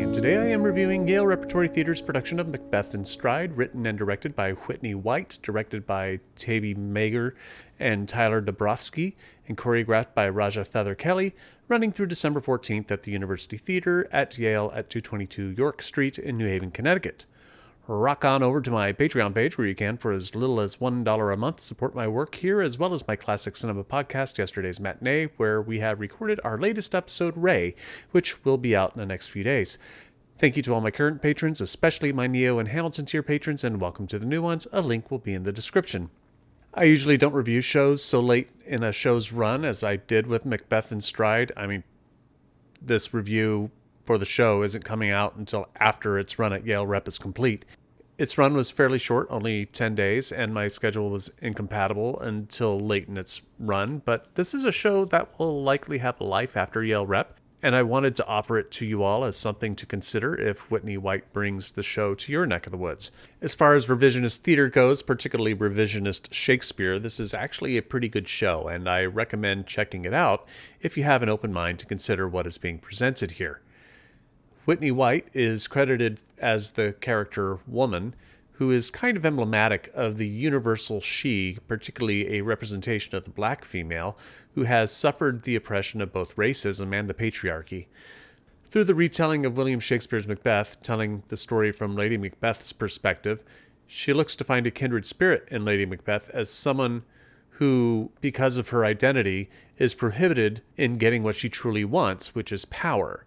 and today I am reviewing Yale Repertory Theater's production of Macbeth in Stride, written and directed by Whitney White, directed by Taibi Magar and Tyler Dobrowsky, and choreographed by Raja Feather Kelly, running through December 14th at the University Theater at Yale at 222 York Street in New Haven, Connecticut. Rock on over to my Patreon page where you can, for as little as $1 a month, support my work here, as well as my classic cinema podcast, Yesterday's Matinee, where we have recorded our latest episode, Ray, which will be out in the next few days. Thank you to all my current patrons, especially my Neo and Hamilton tier patrons, and welcome to the new ones. A link will be in the description. I usually don't review shows so late in a show's run as I did with Macbeth in Stride. This review for the show isn't coming out until after its run at Yale Rep is complete. Its run was fairly short, only 10 days, and my schedule was incompatible until late in its run, but this is a show that will likely have a life after Yale Rep, and I wanted to offer it to you all as something to consider if Whitney White brings the show to your neck of the woods. As far as revisionist theater goes, particularly revisionist Shakespeare, this is actually a pretty good show, and I recommend checking it out if you have an open mind to consider what is being presented here. Whitney White is credited as the character Woman, who is kind of emblematic of the universal she, particularly a representation of the black female, who has suffered the oppression of both racism and the patriarchy. Through the retelling of William Shakespeare's Macbeth, telling the story from Lady Macbeth's perspective, she looks to find a kindred spirit in Lady Macbeth as someone who, because of her identity, is prohibited in getting what she truly wants, which is power.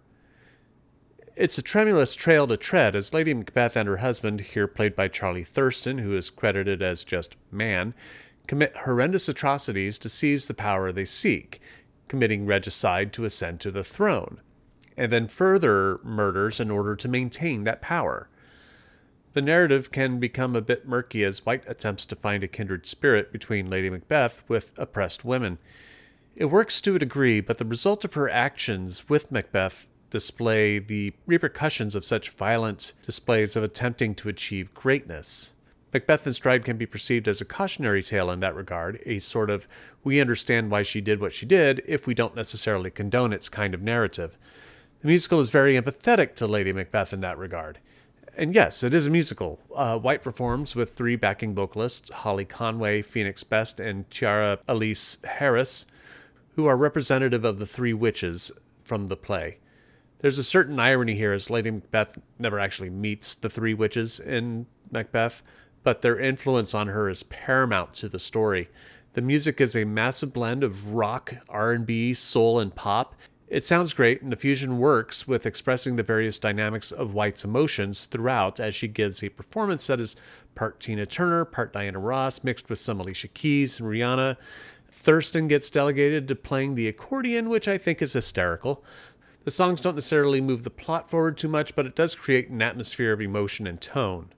It's a tremulous trail to tread as Lady Macbeth and her husband, here played by Charlie Thurston, who is credited as just man, commit horrendous atrocities to seize the power they seek, committing regicide to ascend to the throne, and then further murders in order to maintain that power. The narrative can become a bit murky as White attempts to find a kindred spirit between Lady Macbeth with oppressed women. It works to a degree, but the result of her actions with Macbeth display the repercussions of such violent displays of attempting to achieve greatness. Macbeth in Stride can be perceived as a cautionary tale in that regard, a sort of we understand why she did what she did if we don't necessarily condone its kind of narrative. The musical is very empathetic to Lady Macbeth in that regard. And yes, it is a musical. White performs with 3 backing vocalists, Holli Conway, Phoenix Best, and Ciara Alyse Harris, who are representative of the 3 witches from the play. There's a certain irony here as Lady Macbeth never actually meets the 3 witches in Macbeth, but their influence on her is paramount to the story. The music is a massive blend of rock, R&B, soul, and pop. It sounds great, and the fusion works with expressing the various dynamics of White's emotions throughout as she gives a performance that is part Tina Turner, part Diana Ross, mixed with some Alicia Keys and Rihanna. Thurston gets delegated to playing the accordion, which I think is hysterical. The songs don't necessarily move the plot forward too much, but it does create an atmosphere of emotion and tone.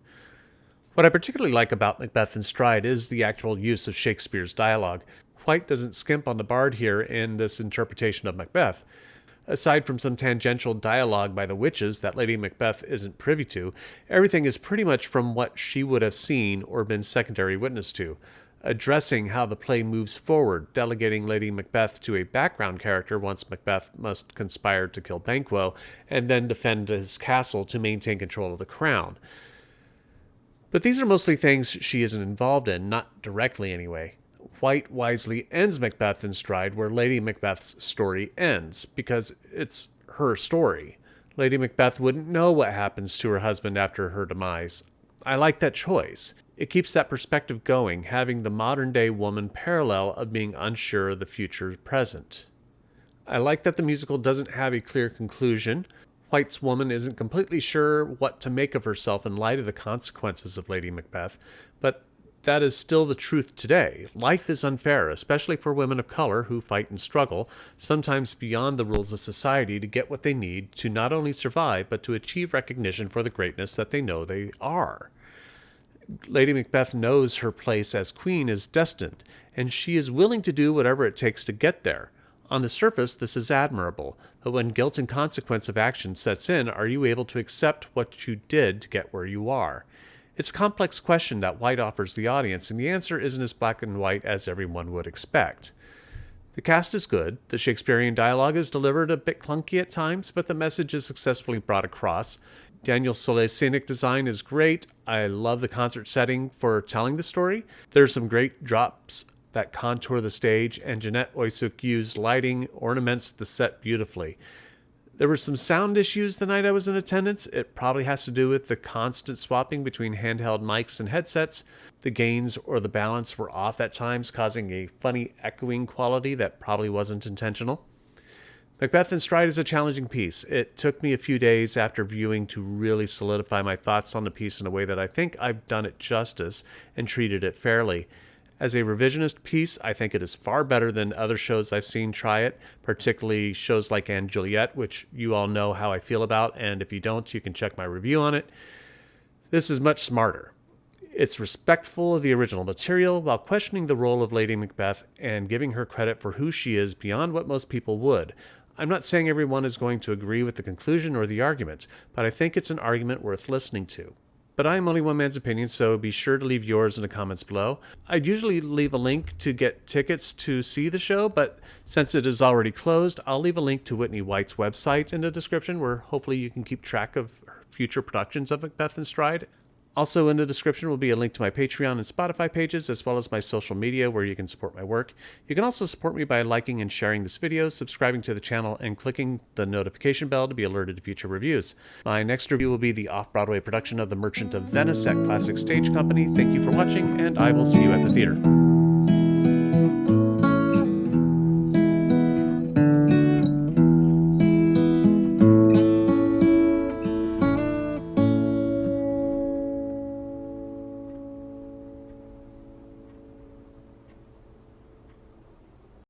What I particularly like about Macbeth in Stride is the actual use of Shakespeare's dialogue. White doesn't skimp on the bard here in this interpretation of Macbeth. Aside from some tangential dialogue by the witches that Lady Macbeth isn't privy to, everything is pretty much from what she would have seen or been secondary witness to, addressing how the play moves forward, delegating Lady Macbeth to a background character once Macbeth must conspire to kill Banquo, and then defend his castle to maintain control of the crown. But these are mostly things she isn't involved in, not directly anyway. White wisely ends Macbeth in Stride where Lady Macbeth's story ends, because it's her story. Lady Macbeth wouldn't know what happens to her husband after her demise. I like that choice. It keeps that perspective going, having the modern-day woman parallel of being unsure of the future present. I like that the musical doesn't have a clear conclusion. White's Woman isn't completely sure what to make of herself in light of the consequences of Lady Macbeth, but that is still the truth today. Life is unfair, especially for women of color who fight and struggle, sometimes beyond the rules of society, to get what they need to not only survive, but to achieve recognition for the greatness that they know they are. Lady Macbeth knows her place as queen is destined, and she is willing to do whatever it takes to get there. On the surface, this is admirable, but when guilt and consequence of action sets in, are you able to accept what you did to get where you are? It's a complex question that White offers the audience, and the answer isn't as black and white as everyone would expect. The cast is good, the Shakespearean dialogue is delivered a bit clunky at times, but the message is successfully brought across. Daniel Soule's scenic design is great. I love the concert setting for telling the story. There's some great drops that contour the stage, and Jeanette Oi-Suk used lighting ornaments the set beautifully. There were some sound issues the night I was in attendance. It probably has to do with the constant swapping between handheld mics and headsets. The gains or the balance were off at times, causing a funny echoing quality that probably wasn't intentional. Macbeth in Stride is a challenging piece. It took me a few days after viewing to really solidify my thoughts on the piece in a way that I think I've done it justice and treated it fairly. As a revisionist piece, I think it is far better than other shows I've seen try it, particularly shows like & Juliet, which you all know how I feel about, and if you don't, you can check my review on it. This is much smarter. It's respectful of the original material while questioning the role of Lady Macbeth and giving her credit for who she is beyond what most people would. I'm not saying everyone is going to agree with the conclusion or the argument, but I think it's an argument worth listening to. But I am only one man's opinion, so be sure to leave yours in the comments below. I'd usually leave a link to get tickets to see the show, but since it is already closed, I'll leave a link to Whitney White's website in the description where hopefully you can keep track of future productions of Macbeth in Stride. Also in the description will be a link to my Patreon and Spotify pages, as well as my social media where you can support my work. You can also support me by liking and sharing this video, subscribing to the channel, and clicking the notification bell to be alerted to future reviews. My next review will be the off-Broadway production of The Merchant of Venice at Classic Stage Company. Thank you for watching, and I will see you at the theater.